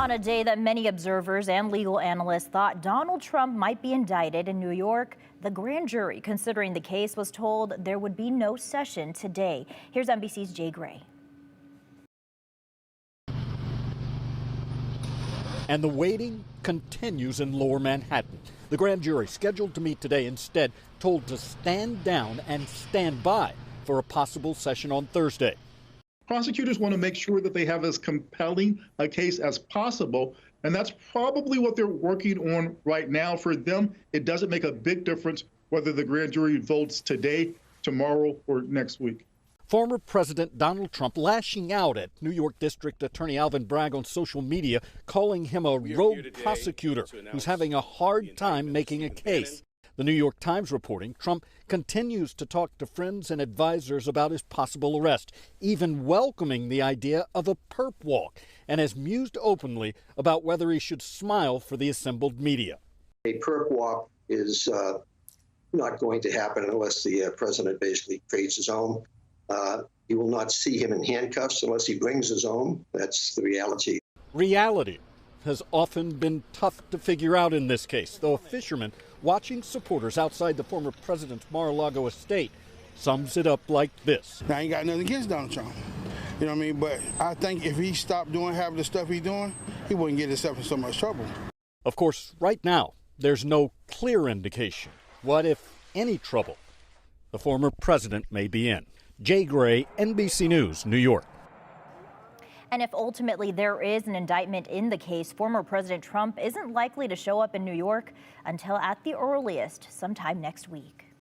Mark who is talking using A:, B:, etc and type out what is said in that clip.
A: On a day that many observers and legal analysts thought Donald Trump might be indicted in New York, the grand jury considering the case was told there would be no session today. Here's NBC's Jay Gray.
B: And the waiting continues in Lower Manhattan. The grand jury, scheduled to meet today, instead told to stand down and stand by for a possible session on Thursday.
C: Prosecutors want to make sure that they have as compelling a case as possible, and that's probably what they're working on right now. For them, it doesn't make a big difference whether the grand jury votes today, tomorrow, or next week.
B: Former President Donald Trump lashing out at New York District Attorney Alvin Bragg on social media, calling him a rogue prosecutor who's having a hard time making a case. The New York Times reporting Trump continues to talk to friends and advisors about his possible arrest, even welcoming the idea of a perp walk, and has mused openly about whether he should smile for the assembled media.
D: A perp walk is not going to happen unless the president basically creates his own. You will not see him in handcuffs unless he brings his own. That's the reality.
B: Reality has often been tough to figure out in this case, though a fisherman watching supporters outside the former president's Mar-a-Lago estate sums it up like this.
E: Now, I ain't got nothing against Donald Trump, you know what I mean? But I think if he stopped doing half of the stuff he's doing, he wouldn't get himself in so much trouble.
B: Of course, right now, there's no clear indication what, if any, trouble the former president may be in. Jay Gray, NBC News, New York.
A: And if ultimately there is an indictment in the case, former President Trump isn't likely to show up in New York until at the earliest sometime next week.